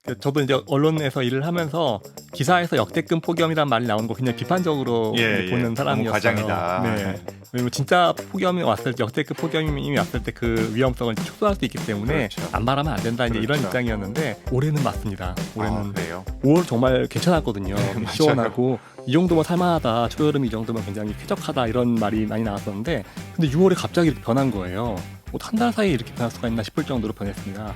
저도 이제 언론에서 일을 하면서 기사에서 역대급 폭염이란 말이 나오는 거 굉장히 비판적으로 보는 너무 사람이었어요. 과장이다. 네. 왜냐면 진짜 폭염이 왔을 때 역대급 폭염이 왔을 때 그 위험성을 축소할 수 있기 때문에 그렇죠. 안 바라면 안 된다 이제 이런 그렇죠. 입장이었는데 올해는 맞습니다. 올해는 그래요? 5월 정말 괜찮았거든요. 맞아요. 시원하고 이 정도면 살만하다. 초여름 이 정도면 굉장히 쾌적하다 이런 말이 많이 나왔었는데 근데 6월에 갑자기 이렇게 변한 거예요. 한 달 사이에 이렇게 변할 수가 있나 싶을 정도로 변했습니다.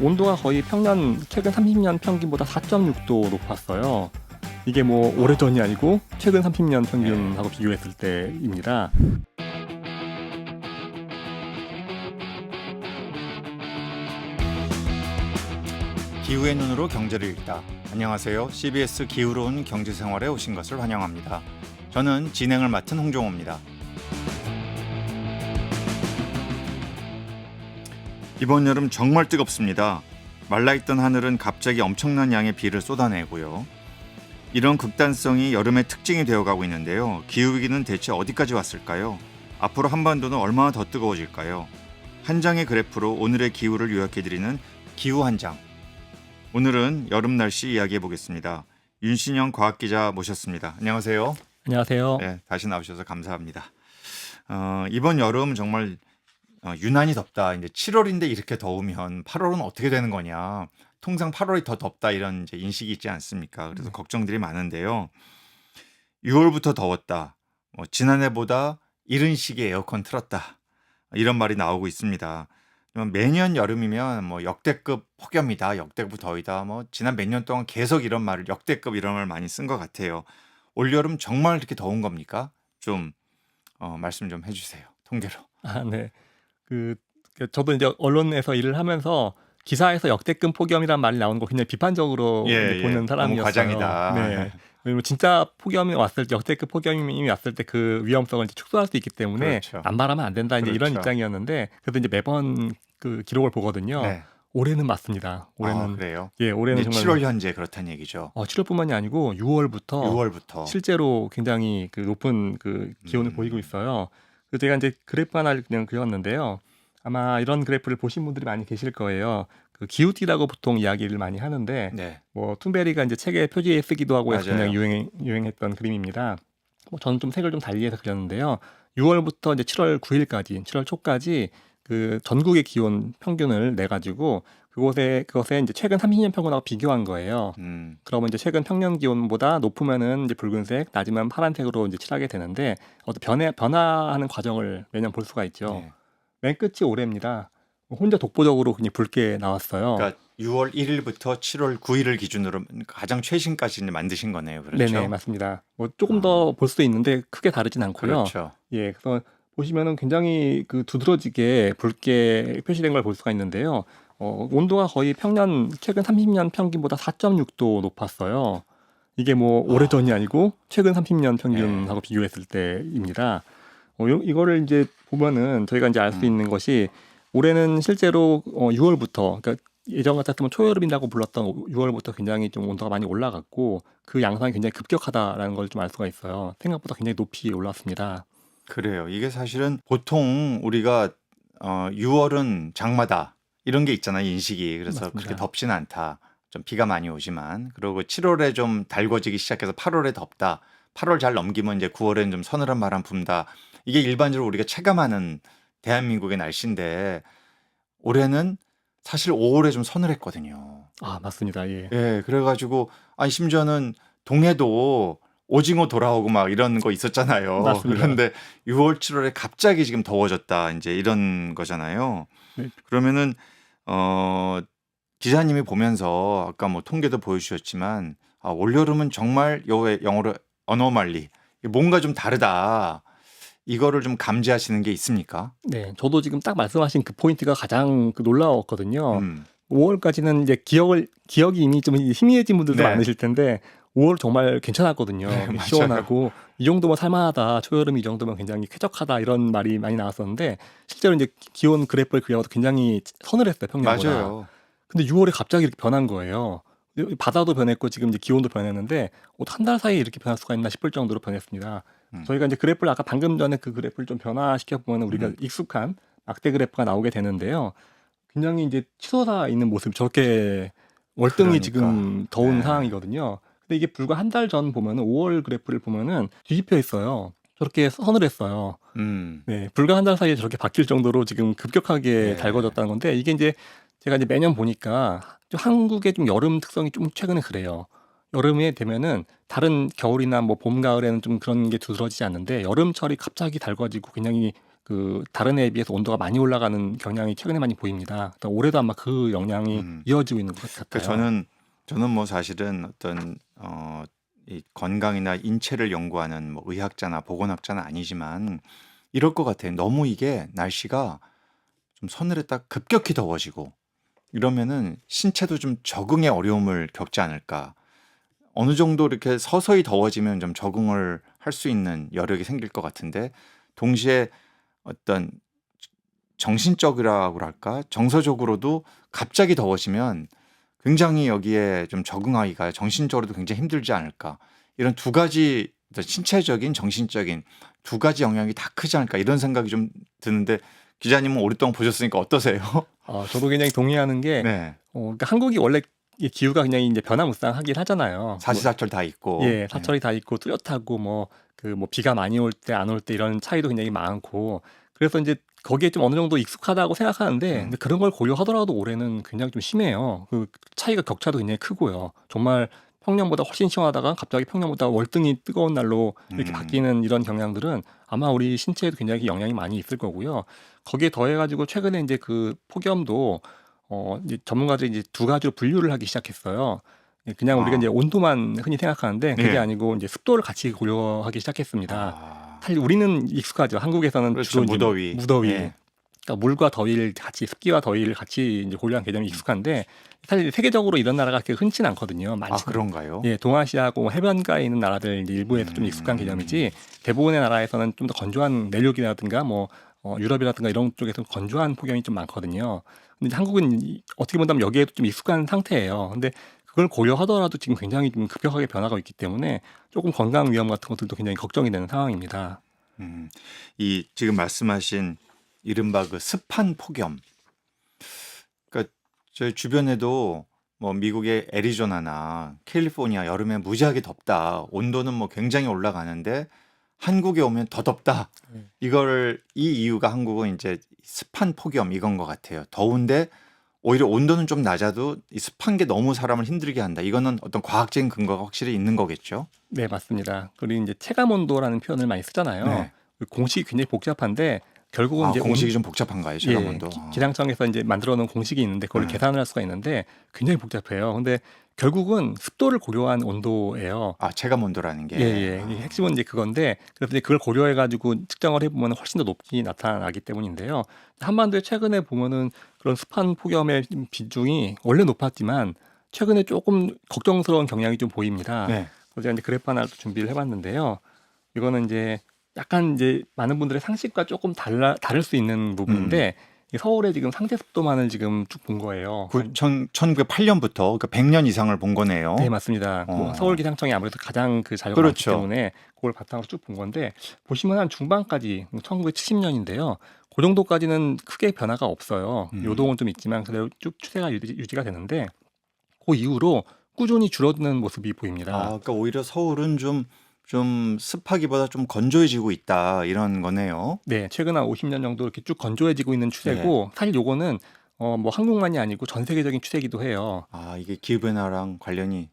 온도가 거의 최근 30년 평균보다 4.6도 높았어요. 이게 뭐 오래전이 아니고 최근 30년 평균하고 비교했을 때입니다. 기후의 눈으로 경제를 읽다. 안녕하세요. CBS 기후로운 경제생활에 오신 것을 환영합니다. 저는 진행을 맡은 홍종호입니다. 이번 여름 정말 뜨겁습니다. 말라있던 하늘은 갑자기 엄청난 양의 비를 쏟아내고요. 이런 극단성이 여름의 특징이 되어가고 있는데요. 기후위기는 대체 어디까지 왔을까요? 앞으로 한반도는 얼마나 더 뜨거워질까요? 한 장의 그래프로 오늘의 기후를 요약해드리는 기후 한 장. 오늘은 여름 날씨 이야기해보겠습니다. 윤신영 과학기자 모셨습니다. 안녕하세요. 안녕하세요. 네, 다시 나오셔서 감사합니다. 이번 여름 정말 유난히 덥다. 이제 7월인데 이렇게 더우면 8월은 어떻게 되는 거냐. 통상 8월이 더 덥다 이런 이제 인식이 있지 않습니까? 그래서 걱정들이 많은데요. 6월부터 더웠다. 지난해보다 이른 시기에 에어컨 틀었다. 이런 말이 나오고 있습니다. 매년 여름이면 역대급 폭염이다, 역대급 더위다. 지난 몇 년 동안 계속 이런 말을 역대급 이런 말 많이 쓴 것 같아요. 올 여름 정말 이렇게 더운 겁니까? 좀 말씀 좀 해주세요. 통계로. 네. 저도 이제 언론에서 일을 하면서 기사에서 역대급 폭염이란 말이 나오는 거 굉장히 비판적으로 보는 사람이었어요. 너무 과장이다. 네. 왜냐면 진짜 폭염이 왔을 때 역대급 폭염이 왔을 때 그 위험성을 이제 축소할 수 있기 때문에 그렇죠. 안 바라면 안 된다 이제 이런 그렇죠. 입장이었는데 그래도 이제 매번 그 기록을 보거든요. 네. 올해는 맞습니다. 올해는 그래요? 올해는 이제 정말 7월 현재 그렇다는 얘기죠. 7월뿐만이 아니고 6월부터 실제로 굉장히 그 높은 그 기온을 보이고 있어요. 그래서 제가 이제 그래프 하나를 그냥 그렸는데요. 아마 이런 그래프를 보신 분들이 많이 계실 거예요. 그 기후띠라고 보통 이야기를 많이 하는데 네. 툰베리가 이제 책에 표지에 쓰기도 하고 해서 맞아요. 굉장히 유행했던 그림입니다. 저는 좀 색을 좀 달리해서 그렸는데요. 6월부터 이제 7월 9일까지, 7월 초까지 그 전국의 기온 평균을 내 가지고 그것에 이제 최근 30년 평균하고 비교한 거예요. 그러면 이제 최근 평년 기온보다 높으면은 이제 붉은색, 낮으면 파란색으로 이제 칠하게 되는데 변화하는 과정을 매년 볼 수가 있죠. 네. 맨 끝이 올해입니다. 혼자 독보적으로 그냥 붉게 나왔어요. 그러니까 6월 1일부터 7월 9일을 기준으로 가장 최신까지 이제 만드신 거네요. 그렇죠? 네네, 맞습니다. 조금 더 볼 수도 있는데 크게 다르진 않고요. 그렇죠. 그래서 보시면은 굉장히 그 두드러지게 붉게 표시된 걸 볼 수가 있는데요. 온도가 거의 최근 30년 평균보다 4.6도 높았어요. 이게 뭐 오래전이 아니고 최근 30년 평균하고 비교했을 때입니다. 이거를 이제 보면은 저희가 이제 알 수 있는 것이 올해는 실제로 6월부터 그러니까 예전 같았으면 초여름이라고 불렀던 6월부터 굉장히 좀 온도가 많이 올라갔고 그 양상이 굉장히 급격하다라는 걸 좀 알 수가 있어요. 생각보다 굉장히 높이 올랐습니다. 그래요. 이게 사실은 보통 우리가 6월은 장마다 이런 게 있잖아요. 인식이. 그래서 맞습니다. 그렇게 덥지는 않다. 좀 비가 많이 오지만. 그리고 7월에 좀 달궈지기 시작해서 8월에 덥다. 8월 잘 넘기면 이제 9월에는 좀 서늘한 바람 분다. 이게 일반적으로 우리가 체감하는 대한민국의 날씨인데 올해는 사실 5월에 좀 서늘했거든요. 맞습니다. 예. 그래가지고 심지어는 동해도 오징어 돌아오고 막 이런 거 있었잖아요. 맞습니다. 그런데 6월, 7월에 갑자기 지금 더워졌다. 이제 이런 거잖아요. 네. 그러면은 기자님이 보면서 아까 통계도 보여주셨지만 올여름은 정말 영어로 어노말리 뭔가 좀 다르다. 이거를 좀 감지하시는 게 있습니까? 네, 저도 지금 딱 말씀하신 그 포인트가 가장 놀라웠거든요. 5월까지는 이제 기억이 이미 좀 희미해진 분들도 네. 많으실 텐데 5월 정말 괜찮았거든요. 맞아요. 시원하고 이 정도면 살만하다. 초여름 이 정도면 굉장히 쾌적하다. 이런 말이 많이 나왔었는데 실제로 이제 기온 그래프를 그려도 굉장히 서늘했어요. 평년보다. 맞아요. 근데 6월에 갑자기 이렇게 변한 거예요. 바다도 변했고 지금 이제 기온도 변했는데 한 달 사이에 이렇게 변할 수가 있나 싶을 정도로 변했습니다. 저희가 이제 그래프를 아까 방금 전에 그 그래프를 좀 변화시켜 보면 우리가 익숙한 막대 그래프가 나오게 되는데요. 굉장히 이제 치솟아 있는 모습 저렇게 월등히 그러니까. 지금 더운 네. 상황이거든요. 근데 이게 불과 한 달 전 보면은 5월 그래프를 보면은 뒤집혀 있어요. 저렇게 서늘했어요. 네, 불과 한 달 사이에 저렇게 바뀔 정도로 지금 급격하게 네. 달궈졌다는 건데 이게 이제 제가 이제 매년 보니까 좀 한국의 좀 여름 특성이 좀 최근에 그래요. 여름에 되면은 다른 겨울이나 뭐 봄, 가을에는 좀 그런 게 두드러지지 않는데 여름철이 갑자기 달궈지고 굉장히 그 다른 해에 비해서 온도가 많이 올라가는 경향이 최근에 많이 보입니다. 그러니까 올해도 아마 그 영향이 음. 이어지고 있는 것 그 같아요. 저는 뭐 사실은 어떤 이 건강이나 인체를 연구하는 뭐 의학자나 보건학자는 아니지만 이럴 것 같아요. 너무 이게 날씨가 좀 서늘했다 급격히 더워지고 이러면은 신체도 좀 적응에 어려움을 겪지 않을까. 어느 정도 이렇게 서서히 더워지면 좀 적응을 할 수 있는 여력이 생길 것 같은데 동시에 어떤 정신적이라고 할까? 정서적으로도 갑자기 더워지면 굉장히 여기에 좀 적응하기가 정신적으로도 굉장히 힘들지 않을까. 이런 두 가지 신체적인, 정신적인 두 가지 영향이 다 크지 않을까 이런 생각이 좀 드는데 기자님은 오랫동안 보셨으니까 어떠세요? 저도 굉장히 동의하는 게 네. 그러니까 한국이 원래 이 기후가 그냥 이제 변화무쌍하긴 하잖아요. 뭐 사시사철 다 있고. 예, 네. 사철이 다 있고 뚜렷하고 뭐 그 뭐 비가 많이 올 때 안 올 때 이런 차이도 굉장히 많고 그래서 이제 거기에 좀 어느 정도 익숙하다고 생각하는데 근데 그런 걸 고려하더라도 올해는 굉장히 좀 심해요. 그 차이가 격차도 굉장히 크고요. 정말 평년보다 훨씬 시원하다가 갑자기 평년보다 월등히 뜨거운 날로 이렇게 음. 바뀌는 이런 경향들은 아마 우리 신체에도 굉장히 영향이 많이 있을 거고요. 거기에 더해가지고 최근에 이제 그 폭염도 이제 전문가들이 이제 두 가지로 분류를 하기 시작했어요. 예, 그냥 우리가 이제 아. 온도만 흔히 생각하는데 그게 예. 아니고 이제 습도를 같이 고려하기 시작했습니다. 아. 사실 우리는 익숙하죠. 한국에서는 그렇죠. 주로 이제 무더위. 무더위, 예. 그러니까 물과 더위를 같이 습기와 더위를 같이 이제 고려한 개념이 익숙한데 사실 세계적으로 이런 나라가 그렇게 흔치는 않거든요. 아, 많지 그런가요? 예, 동아시아하고 해변가에 있는 나라들 이제 일부에서 좀 익숙한 개념이지 대부분의 나라에서는 좀 더 건조한 내륙이라든가 뭐 유럽이라든가 이런 쪽에서 건조한 폭염이 좀 많거든요. 근데 이제 한국은 어떻게 본다면 여기에도 좀 익숙한 상태예요. 근데 그걸 고려하더라도 지금 굉장히 좀 급격하게 변화가 있기 때문에 조금 건강 위험 같은 것들도 굉장히 걱정이 되는 상황입니다. 음. 이 지금 말씀하신 이른바 그 습한 폭염. 그러니까 저희 주변에도 뭐 미국의 애리조나나 캘리포니아 여름에 무지하게 덥다. 온도는 뭐 굉장히 올라가는데 한국에 오면 더 덥다. 네. 이 이유가 한국은 이제 습한 폭염 이건 것 같아요. 더운데 오히려 온도는 좀 낮아도 이 습한 게 너무 사람을 힘들게 한다. 이거는 어떤 과학적인 근거가 확실히 있는 거겠죠? 네, 맞습니다. 그리고 이제 체감 온도라는 표현을 많이 쓰잖아요. 네. 그 공식이 굉장히 복잡한데 결국은 이제 공식이 좀 복잡한가요? 예, 체감온도? 기상청에서 이제 만들어 놓은 공식이 있는데 그걸 네. 계산을 할 수가 있는데 굉장히 복잡해요. 근데 결국은 습도를 고려한 온도예요. 체감온도라는 게. 예, 예. 이 핵심은 이제 그건데 그래서 이제 그걸 고려해 가지고 측정을 해 보면 훨씬 더 높게 나타나기 때문인데요. 한반도에 최근에 보면은 그런 습한 폭염의 비중이 원래 높았지만 최근에 조금 걱정스러운 경향이 좀 보입니다. 네. 그래서 제가 이제 그래프 하나 또 준비를 해 봤는데요. 이거는 이제 약간 이제 많은 분들의 상식과 조금 다를 수 있는 부분인데 이 서울의 지금 상태 습도만을 지금 쭉 본 거예요. 1908년부터 그러니까 100년 이상을 본 거네요. 네, 맞습니다. 뭐 어. 서울 기상청이 아무래도 가장 그 자료가 많기 그렇죠. 때문에 그걸 바탕으로 쭉 본 건데 보시면 한 중반까지 1970년인데요. 그 정도까지는 크게 변화가 없어요. 요동은 좀 있지만 그대로 쭉 추세가 유지가 되는데 그 이후로 꾸준히 줄어드는 모습이 보입니다. 그러니까 오히려 서울은 좀 습하기보다 좀 건조해지고 있다 이런 거네요. 네, 최근 한 50년 정도 이렇게 쭉 건조해지고 있는 추세고 사실 요거는 뭐 한국만이 아니고 전 세계적인 추세이기도 해요. 이게 기후변화랑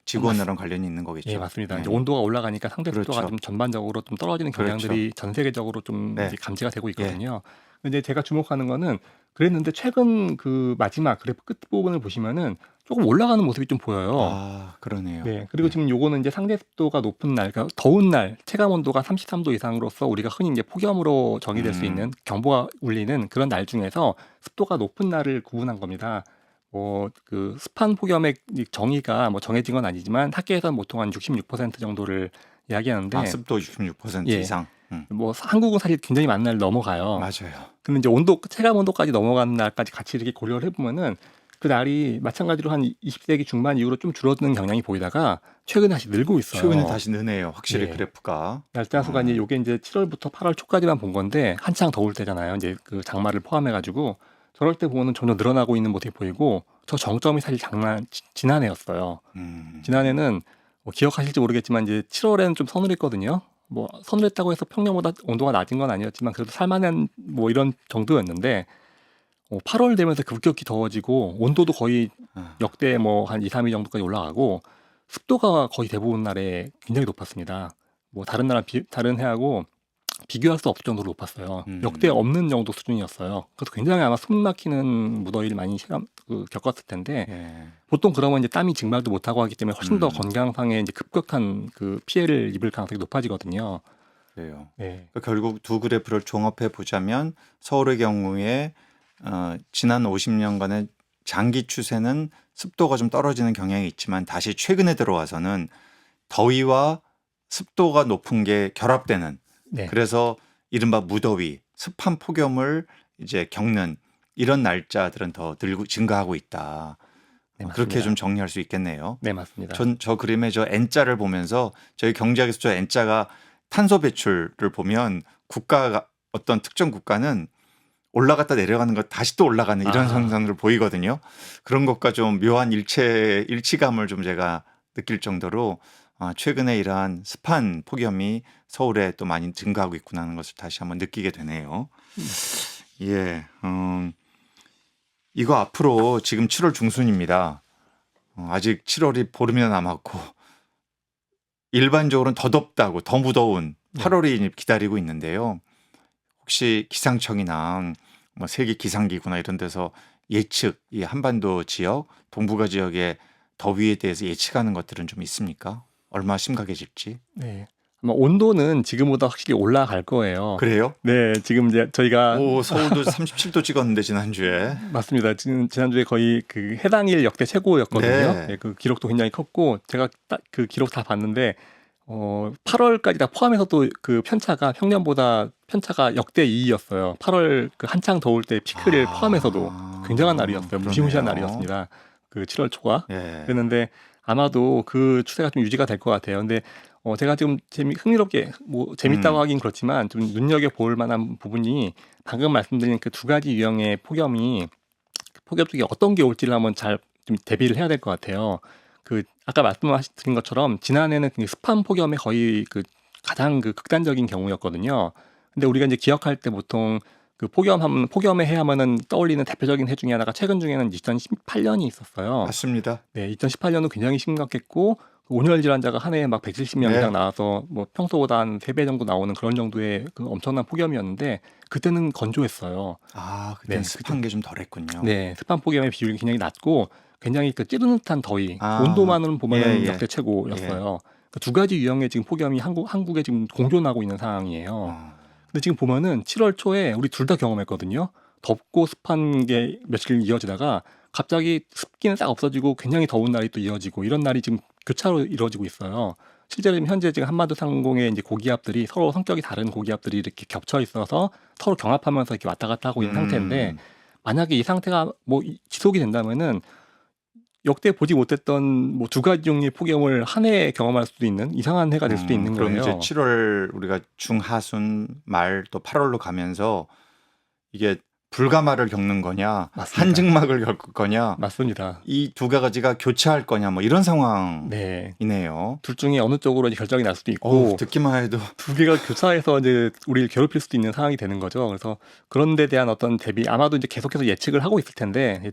지구온난화랑 관련이 있는 예, 거겠죠. 맞습니다. 네. 이제 온도가 올라가니까 상대 습도가 그렇죠. 좀 전반적으로 좀 떨어지는 경향들이 전 세계적으로 좀 네. 이제 감지가 되고 있거든요. 근데 제가 주목하는 거는 그랬는데 최근 그 마지막 그래프 끝부분을 보시면은 조금 올라가는 모습이 좀 보여요. 그러네요. 네. 그리고 지금 요거는 이제 상대 습도가 높은 날, 그러니까 더운 날, 체감 온도가 33도 이상으로서 우리가 흔히 이제 폭염으로 정의될 수 있는 경보가 울리는 그런 날 중에서 습도가 높은 날을 구분한 겁니다. 그 습한 폭염의 이 정의가 뭐 정해진 건 아니지만 학계에서는 보통 한 66% 정도를 이야기하는데 습도 66% 예. 이상. 뭐 한국은 사실 굉장히 많은 날 넘어가요. 맞아요. 근데 이제 체감 온도까지 넘어가는 날까지 같이 이렇게 고려를 해보면은 그 날이 마찬가지로 한 20세기 중반 이후로 좀 줄어드는 경향이 보이다가 최근에 다시 늘고 있어요. 최근에 다시 느네요. 확실히 예. 그래프가. 날짜 수가 이제 요게 이제 7월부터 8월 초까지만 본 건데 한창 더울 때잖아요. 이제 그 장마를 포함해 가지고 저럴 때 보면은 점점 늘어나고 있는 모습이 보이고 저 정점이 사실 지난해였어요. 음. 지난해는 기억하실지 모르겠지만 이제 7월에는 좀 서늘했거든요. 뭐 서늘했다고 해서 평년보다 온도가 낮은 건 아니었지만 그래도 살만한 뭐 이런 정도였는데 8월 되면서 급격히 더워지고 온도도 거의 아. 역대 뭐 한 2, 3일 정도까지 올라가고 습도가 거의 대부분 날에 굉장히 높았습니다. 뭐 다른 해하고 비교할 수 없을 정도로 높았어요. 역대 음. 없는 정도 수준이었어요. 그래서 굉장히 아마 숨 막히는 무더위를 많이 겪었을 텐데 예. 보통 그러면 이제 땀이 증발도 못하고 하기 때문에 훨씬 더 음. 건강상에 이제 급격한 그 피해를 입을 가능성이 높아지거든요. 그래요. 네, 그러니까 결국 두 그래프를 종합해 보자면 서울의 경우에 지난 50년간의 장기 추세는 습도가 좀 떨어지는 경향이 있지만 다시 최근에 들어와서는 더위와 습도가 높은 게 결합되는 네, 그래서 이른바 무더위, 습한 폭염을 이제 겪는 이런 날짜들은 더 증가하고 있다. 네, 그렇게 맞습니다. 좀 정리할 수 있겠네요. 네, 맞습니다. 저 그림의 저 N자를 보면서 저희 경제학에서 저 N자가 탄소 배출을 보면 국가가 어떤 특정 국가는 올라갔다 내려가는 것 다시 또 올라가는 이런 아. 현상들을 보이거든요. 그런 것과 좀 묘한 일치감을 좀 제가 느낄 정도로 최근에 이러한 습한 폭염이 서울에 또 많이 증가하고 있구나 하는 것을 다시 한번 느끼게 되네요. 예, 이거 앞으로 지금 7월 중순입니다. 아직 7월이 보름이나 남았고 일반적으로는 더 덥다고 더 무더운 네. 8월이 기다리고 있는데요. 혹시 기상청이나 뭐 세계 기상기구나 이런 데서 예측, 이 한반도 지역, 동북아 지역의 더위에 대해서 예측하는 것들은 좀 있습니까? 얼마나 심각해질지. 네. 아마 온도는 지금보다 확실히 올라갈 거예요. 그래요? 네, 지금 이제 저희가 오, 서울도 37도 찍었는데 지난주에. 맞습니다. 지금 지난주에 거의 그 해당일 역대 최고였거든요. 네. 네, 그 기록도 굉장히 컸고 제가 딱 그 기록 다 봤는데 8월까지 다 포함해서도 그 평년보다 편차가 역대 2위였어요. 8월 그 한창 더울 때 피크를 포함해서도 굉장한 날이었어요. 무시무시한 그러네요. 날이었습니다. 그 7월 초가. 예. 그랬는데 아마도 그 추세가 좀 유지가 될 것 같아요. 근데 제가 지금 흥미롭게 뭐 재밌다고 하긴 그렇지만 좀 눈여겨 볼 만한 부분이 방금 말씀드린 그 두 가지 유형의 폭염 중에 어떤 게 올지를 한번 잘 좀 대비를 해야 될 것 같아요. 그 아까 말씀드린 것처럼 지난해는 그 습한 폭염의 거의 그 가장 그 극단적인 경우였거든요. 근데 우리가 이제 기억할 때 보통 그 폭염의 해 하면은 떠올리는 대표적인 해 중에 하나가 최근 중에는 2018년이 있었어요. 맞습니다. 네, 2018년은 굉장히 심각했고 온열 질환자가 한 해에 막 170명 네. 이상 나와서 뭐 평소보다 한 3배 정도 나오는 그런 정도의 그 엄청난 폭염이었는데 그때는 건조했어요. 그때 네, 습한 게 좀 덜했군요. 네, 습한 폭염의 비율이 굉장히 낮고 굉장히 그 찌릿한 더위, 아, 온도만으로 보면은 예, 예. 역대 최고였어요. 그 두 가지 유형의 지금 폭염이 한국에 지금 공존하고 있는 상황이에요. 근데 지금 보면은 7월 초에 우리 둘 다 경험했거든요. 덥고 습한 게 며칠 이어지다가 갑자기 습기는 싹 없어지고 굉장히 더운 날이 또 이어지고 이런 날이 지금 교차로 이루어지고 있어요. 실제로 현재 지금 한반도 상공의 이제 고기압들이 서로 성격이 다른 고기압들이 이렇게 겹쳐 있어서 서로 경합하면서 이렇게 왔다 갔다 하고 있는 상태인데 만약에 이 상태가 뭐 지속이 된다면은 역대 보지 못했던 뭐 두 가지 종류의 폭염을 한 해에 경험할 수도 있는 이상한 해가 될 수도 있는 그럼 거예요. 이제 7월 우리가 중하순 말 또 8월로 가면서 이게 불가마를 겪는 거냐, 맞습니다. 한증막을 겪을 거냐, 맞습니다. 이 두 가지가 교차할 거냐, 뭐 이런 상황이네요. 네. 둘 중에 어느 쪽으로 이제 결정이 날 수도 있고 듣기만 해도 두 개가 교차해서 이제 우리를 괴롭힐 수도 있는 상황이 되는 거죠. 그래서 그런 데 대한 어떤 대비 아마도 이제 계속해서 예측하고 있을 텐데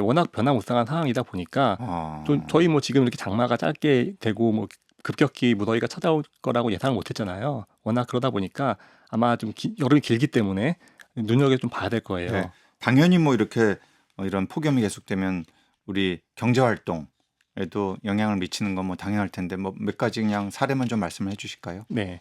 워낙 변화무쌍한 상황이다 보니까 좀 저희 뭐 지금 이렇게 장마가 짧게 되고 뭐 급격히 무더위가 찾아올 거라고 예상을 못했잖아요. 워낙 그러다 보니까 아마 좀 여름이 길기 때문에 눈여겨 좀 봐야 될 거예요. 네. 당연히 뭐 이렇게 이런 폭염이 계속되면 우리 경제 활동에도 영향을 미치는 건 뭐 당연할 텐데 뭐 몇 가지 그냥 사례만 좀 말씀을 해주실까요? 네.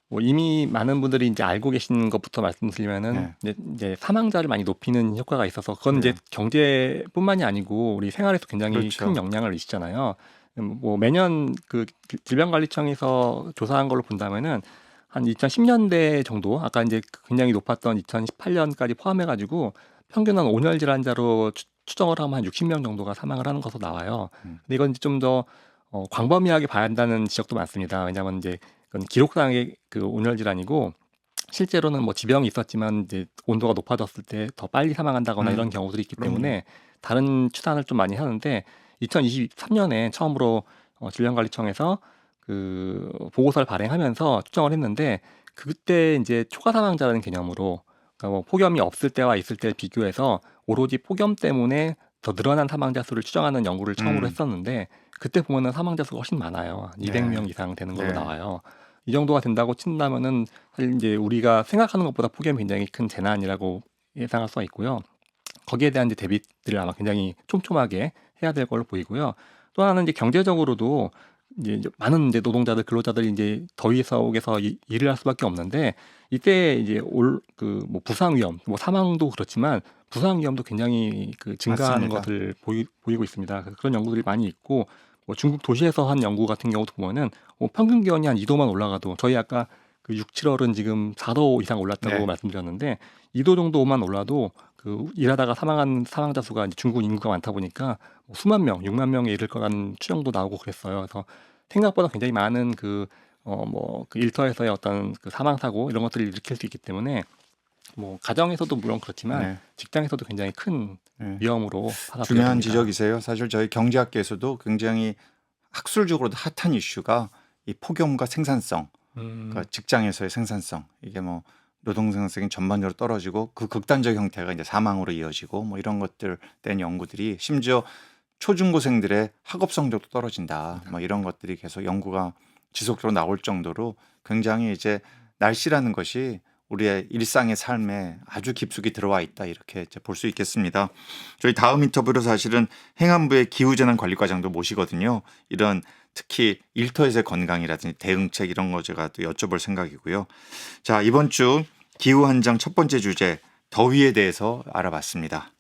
뭐 이미 많은 분들이 이제 알고 계시는 것부터 말씀드리면은 이제 사망자를 많이 높이는 효과가 있어서 그건 이제 경제뿐만이 아니고 우리 생활에서 굉장히 그렇죠. 큰 영향을 미치잖아요. 뭐 매년 그 질병관리청에서 조사한 걸로 본다면은 한 2010년대 정도 아까 이제 굉장히 높았던 2018년까지 포함해가지고 평균 한 온열 질환자로 추정을 하면 한 60명 정도가 사망을 하는 것으로 나와요. 근데 이건 좀 더 광범위하게 봐야 한다는 지적도 많습니다. 왜냐하면 이제 그건 기록상의 그 온열 질환이고 실제로는 뭐 지병이 있었지만 이제 온도가 높아졌을 때 더 빨리 사망한다거나 이런 경우들이 있기 그럼요. 때문에 다른 추산을 좀 많이 하는데 2023년에 처음으로 질병관리청에서 그 보고서를 발행하면서 추정을 했는데 그때 이제 초과 사망자라는 개념으로 그러니까 뭐 폭염이 없을 때와 있을 때를 비교해서 오로지 폭염 때문에 더 늘어난 사망자 수를 추정하는 연구를 처음으로 음. 했었는데 그때 보면은 사망자 수가 훨씬 많아요. 한 200명 네. 이상 되는 걸로 네. 나와요. 이 정도가 된다고 친다면은 사실 이제 우리가 생각하는 것보다 폭염이 굉장히 큰 재난이라고 예상할 수가 있고요. 거기에 대한 이제 대비들을 아마 굉장히 촘촘하게 해야 될 걸로 보이고요. 또 하나는 이제 경제적으로도 이제 많은 이제 노동자들, 근로자들이 이제 더위 속에서 일을 할 수밖에 없는데 이때 이제 그 뭐 부상 위험, 뭐 사망도 그렇지만 부상 위험도 굉장히 그 증가하는 맞습니다. 것을 보이고 있습니다. 그래서 그런 연구들이 많이 있고 뭐 중국 도시에서 한 연구 같은 경우도 보면은 뭐 평균 기온이 한 2도만 올라가도 저희 아까 그 6, 7월은 지금 4도 이상 올랐다고 네. 말씀드렸는데 2도 정도만 올라도 그 일하다가 사망한 사망자 수가 이제 중국 인구가 많다 보니까 뭐 수만 명, 6만 명에 이를 거라는 추정도 나오고 그랬어요. 그래서 생각보다 굉장히 많은 그 뭐 그 일터에서의 어떤 그 사망 사고 이런 것들을 일으킬 수 있기 때문에 뭐 가정에서도 물론 그렇지만 네. 직장에서도 굉장히 큰 네. 위험으로 받아들여야 중요한 됩니다. 지적이세요. 사실 저희 경제학계에서도 굉장히 학술적으로도 핫한 이슈가 이 폭염과 생산성, 그러니까 직장에서의 생산성, 이게 뭐 노동 생산성이 전반적으로 떨어지고 그 극단적 형태가 이제 사망으로 이어지고 뭐 이런 것들 된 연구들이 심지어 초중고생들의 학업 성적도 떨어진다. 뭐 이런 것들이 계속 연구가 지속적으로 나올 정도로 굉장히 이제 날씨라는 것이 우리의 일상의 삶에 아주 깊숙이 들어와 있다 이렇게 이제 볼 수 있겠습니다. 저희 다음 인터뷰로 사실은 행안부의 기후재난관리과장도 모시거든요. 이런 특히 일터에서의 건강이라든지 대응책 이런 거 제가 또 여쭤볼 생각이고요. 자, 이번 주 기후 한장 첫 번째 주제 더위에 대해서 알아봤습니다.